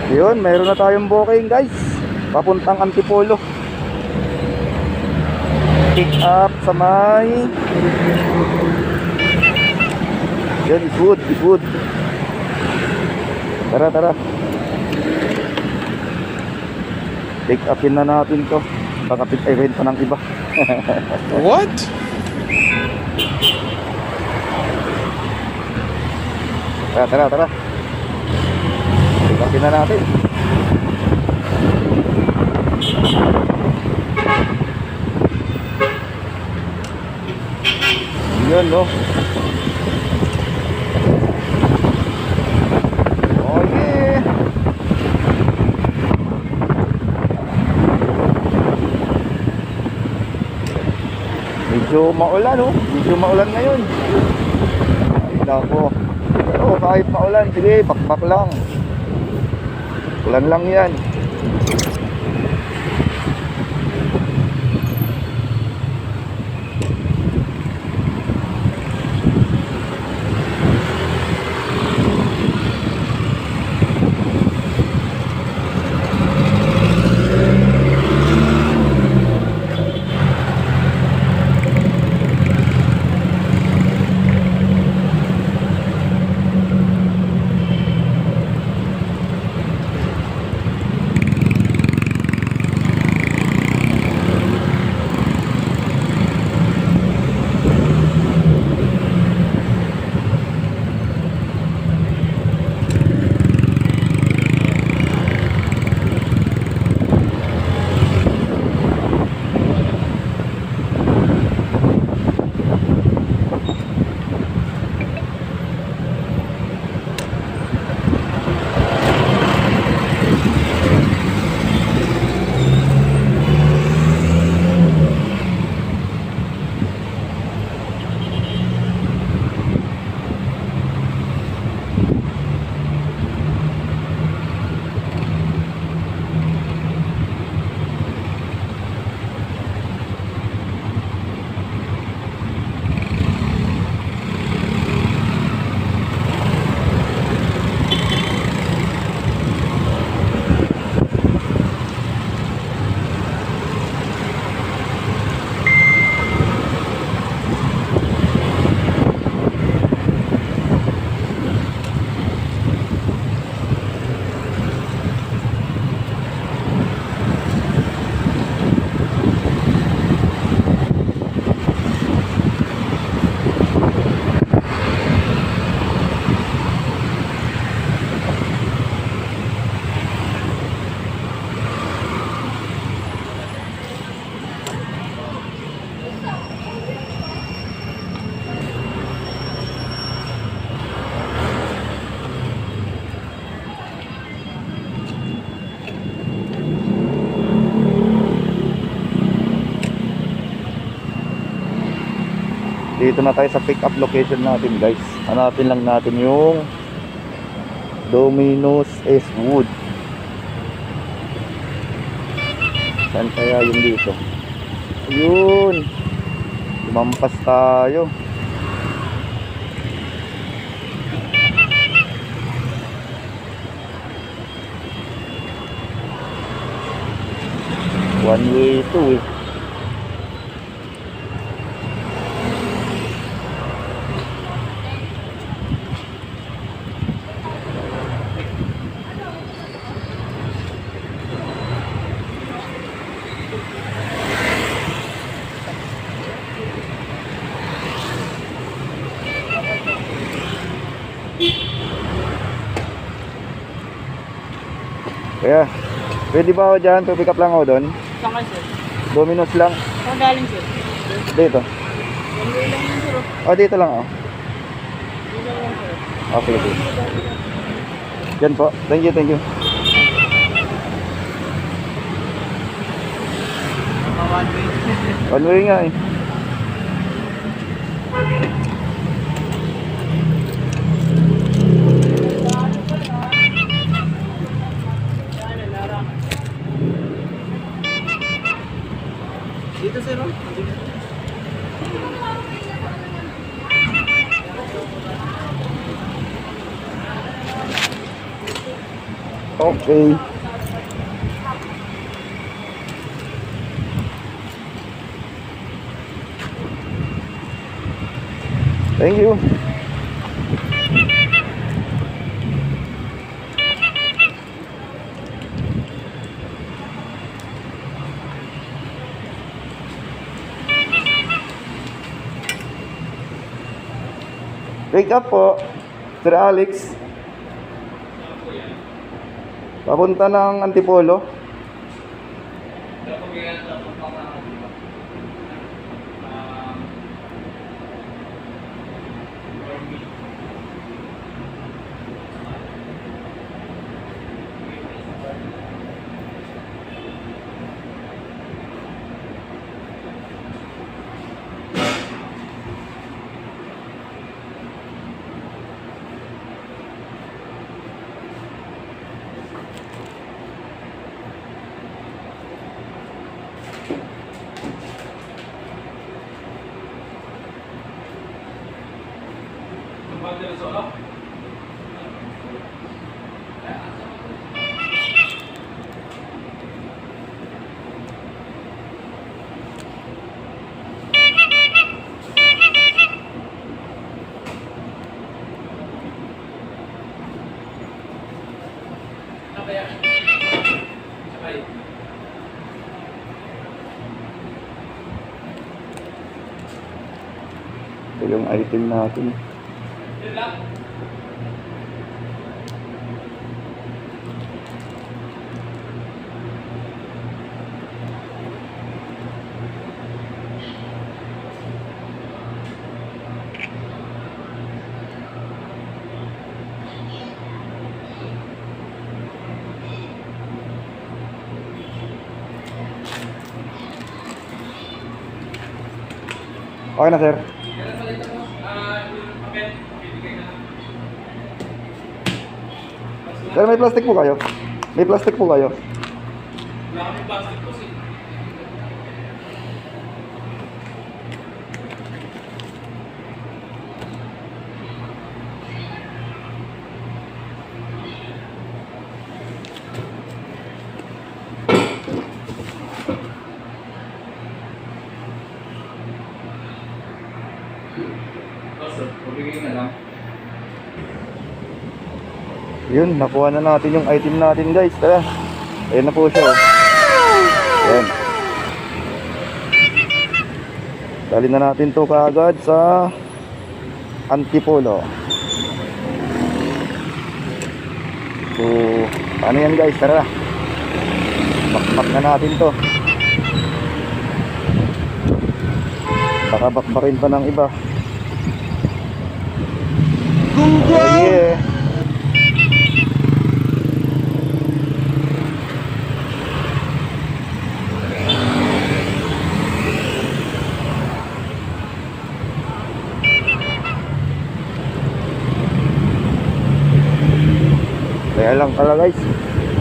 Yun, mayroon na tayong booking guys, papuntang Antipolo. Pick up sa may yun, Eastwood. Tara. Pick upin na natin to. Baka pick event pa ng iba. What? Tara. Pick upin na natin. Yun, no? Okay. Medyo maulan, no? Medyo maulan ngayon. Ay, nako. Pero kahit maulan, sige, bakbak lang. Ulan lang yan. Dito na tayo sa pick up location natin guys. Hanapin lang natin yung Domino's Eastwood. Saan kaya yung dito? Ayun, lumampas tayo. One way to eh. Kaya, pwede ba ako dyan? Pick up lang ako doon? Saan kayo, sir? Domino's lang. Saan galing, sir? Dito. One way lang yun, sir. Oh, dito lang ako. Dito lang, sir. Okay. Yan po. Thank you. One way. One way nga eh. Dito, sir. Okay. Thank you. Wake up po, Sir Alex. Papunta ng Antipolo. Ito yung item natin. Okay na, sir. Sir, may plastic po kayo? May plastic po kayo? Wala kami plastic po, sir. Pabigay na lang. Yun, nakuha na natin yung item natin, guys. Tara. Ayan na po siya. Ayan. Dali na natin to kaagad sa Antipolo. So, paano yan, guys? Tara. Bakbak na natin to. Baka bakbakin pa ng iba. Oh, yeah. Kaya lang pala, guys,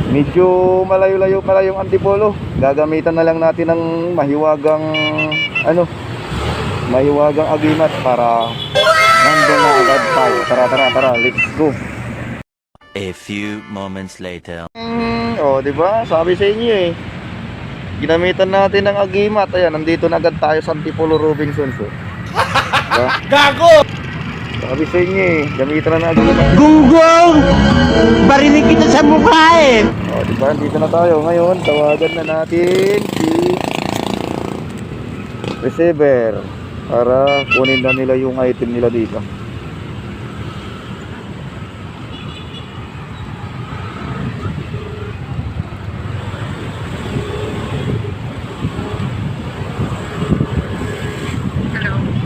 medyo malayo-layo pala yung Antipolo. Gagamitan na lang natin ng mahiwagang agimat para nandun na agad tayo. Tara, let's go. A few moments later. Oh, di ba? Sabi sa inyo eh. Ginamitan natin ng agimat. Ayan, nandito na agad tayo sa Antipolo Robinsons. Diba? Gago! Sabi sa inyo eh, gamitan na ng agimat. Gunggong! Barinig kita sa mukha eh! Oh, di ba? Nandito na tayo. Ngayon, tawagan na natin si receiver para kunin na nila yung item nila dito.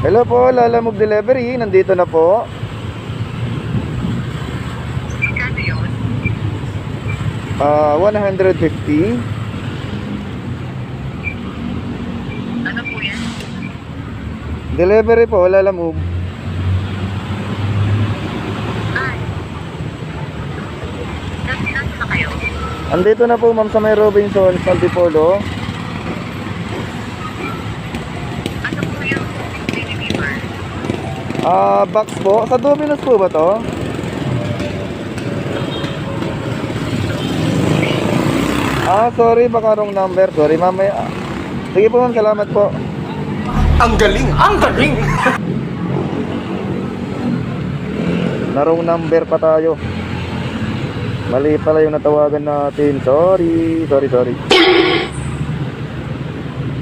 Hello po, Lalamove Delivery. Nandito na po. Kano yun? 150. Ano po yan? Delivery po, Lalamove. Ay. Nasa na kayo? Andito na po, ma'am, sa may Robinson, sa Antipolo. Ano po yung deliver? Box po. Sa Domino's po ba to? Sorry, baka wrong number. Sorry, mamaya. Sige po ma'am, salamat po. Ang galing! Ang galing! Na wrong number pa tayo. Mali pala yung natawagan natin. Sorry.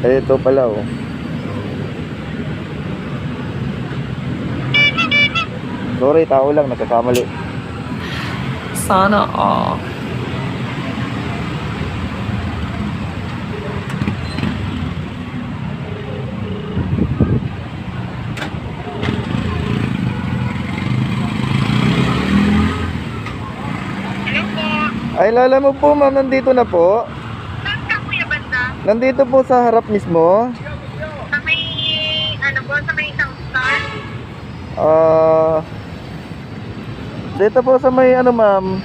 Ito pala oh. Sorry, tao lang, nagkakamali. Sana all. Hello po. Ay, lala mo po ma'am, nandito na po. Saan ka, Kuya Banda? Nandito po sa harap mismo. Sa may, ano po, sa may South Star? Dito po sa may ano ma'am,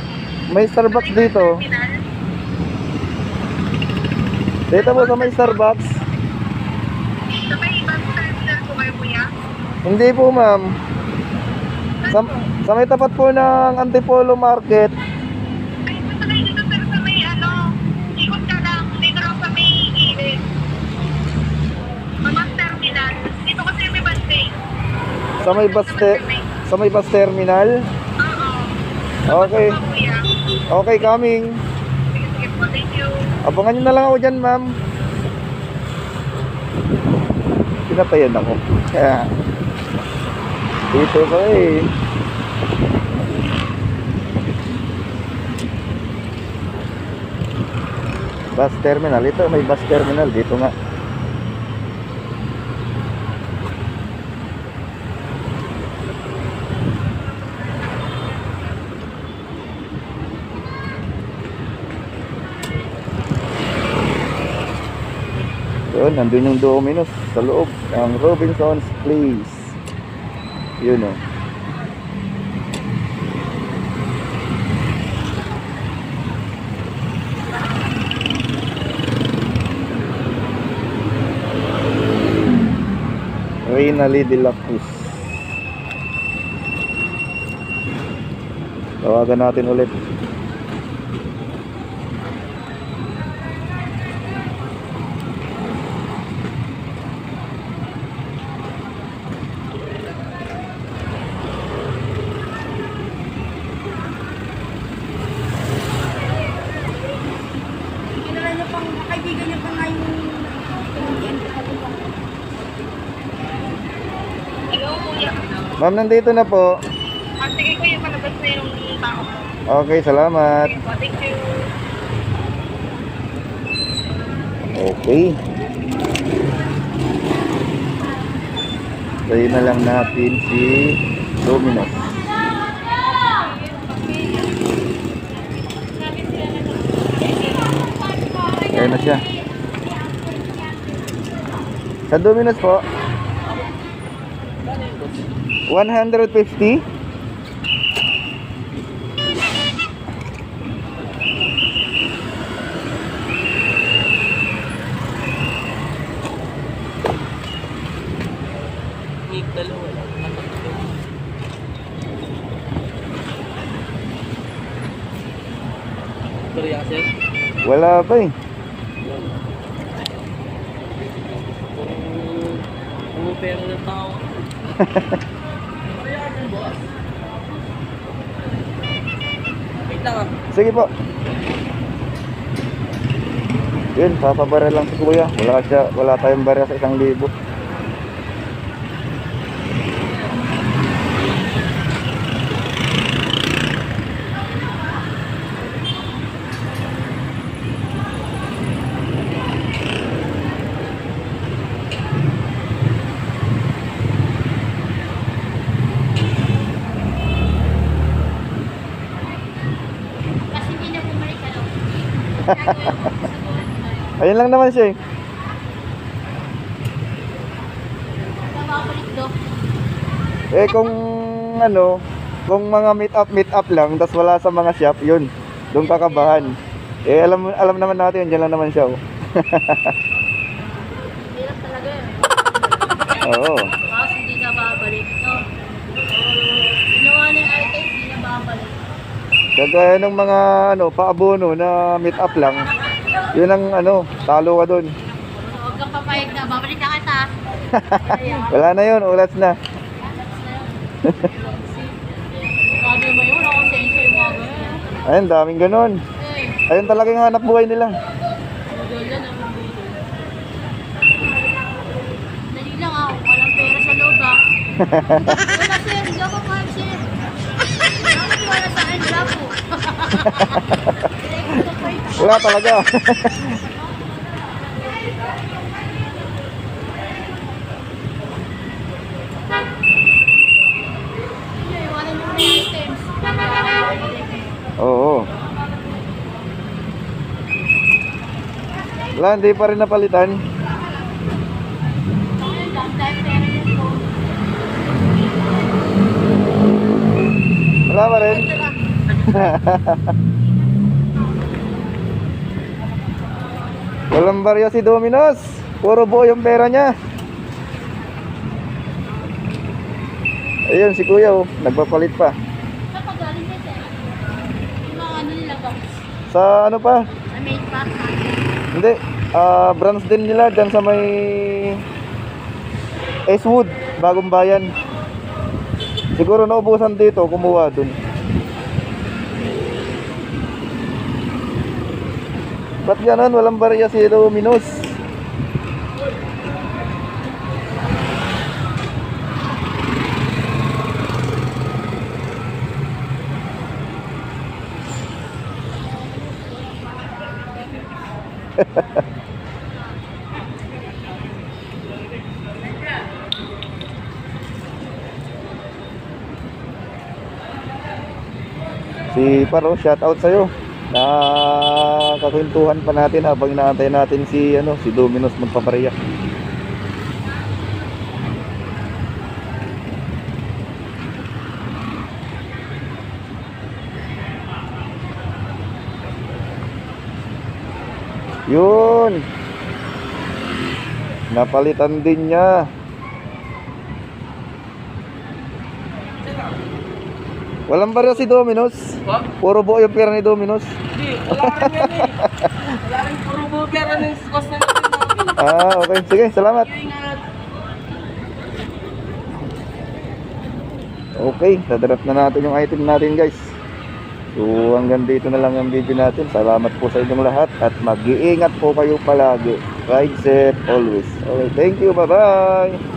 may Starbucks dito. Terminal? Dito po sa may Starbucks. Sa may bus terminal po kayo, Kuya? Hindi po ma'am. Sa may tapat po ng Antipolo Market. Ay, basta kayo dito, sir, sa may ano, ikot ka lang, dito lang sa may gilid. Sa bus terminal. Dito kasi may bus day. Sa may bus terminal. Oo. Okay. Sa Kuya. Okay, coming. Sige po, thank you. Abangan nyo na lang ako dyan, ma'am. Pinatayan ako. Dito ko eh. Bus terminal. Ito, may bus terminal. Dito nga. Yun, nandun yung Domino's sa loob ng Robinson's Place. Yun o. Reynali de la Cruz. Tawagan natin ulit. Kaibigan niya pa nga yung Hello, Kuya. Ma'am, nandito na po. Sige, Kuya, palabas na yung tao mo. Okay, salamat. Sige po, thank you. Okay. Tayo na lang natin si Domino's. Ayan na siya. Sa Domino's po. 150. Dalawa lang. Sir? Wala pa eh. Puro pera ng tao. Wait lang ah. Sige po. Yun, papabara lang si kuya. Wala tayong bara sa 1,000. kasi hindi na bumalik ano. Ayun lang naman siya eh. Babalik do. Eh kung ano, kung mga meet up lang, tas wala sa mga shop, yun, doon kakabahan. Eh alam naman natin, yun, dyan lang naman siya oh. Hirap talaga yun. Oo. Kasi hindi na babalik. No? Ginawa ng arte, hindi na babalik. Kagaya ng mga ano, paabono na meet up lang, Yun ang ano, talo ka dun. Huwag kang papayag na. Babalik na kita. Wala na yun, ulat na. Sabi mo yun, ako sensya yung mga ganyan. Ayun, daming ganun. Eh, Ayun talaga yung hanap buhay nila. magol yan ang dito. Dali lang ako. Walang pera sa loob ah. Wala sir, hindi ako kahit sir. Bakit wala sa akin? Wala po. Wala talaga. Iwanan mo na yung items. Oo. Wala, hindi pa rin napalitan. Dahil pera yung phone. Wala pa rin. Walang barya si Dominos. Puro buo yung pera niya. Ayun si Kuya oh, nagpapalit pa. Saan pa galing ka sir? Yung mga ano nila box. Sa ano pa? Sa main pack. Hindi, branch din nila dyan sa may Eastwood, Bagong Bayan. Siguro naubusan dito, kumuha dun. Ba't ganon? Walang barya si Dominos. Si Paro, shout out sa'yo. Nakakwentuhan pa natin habang inaantay natin si si Dominos magpapareya. Yun. Napalitan din niya. Walang barya si Dominos. What? Puro buo yung pera ni Dominos. Hindi, wala rin yan eh. Wala rin puro burger na yung cost na natin. Okay. Sige, salamat. Ingat. Okay, sadrap na natin yung item natin guys. So hanggang dito na lang ang video natin. Salamat po sa inyong lahat at mag-iingat po kayo palagi. Ride safe always. Okay, thank you, bye bye.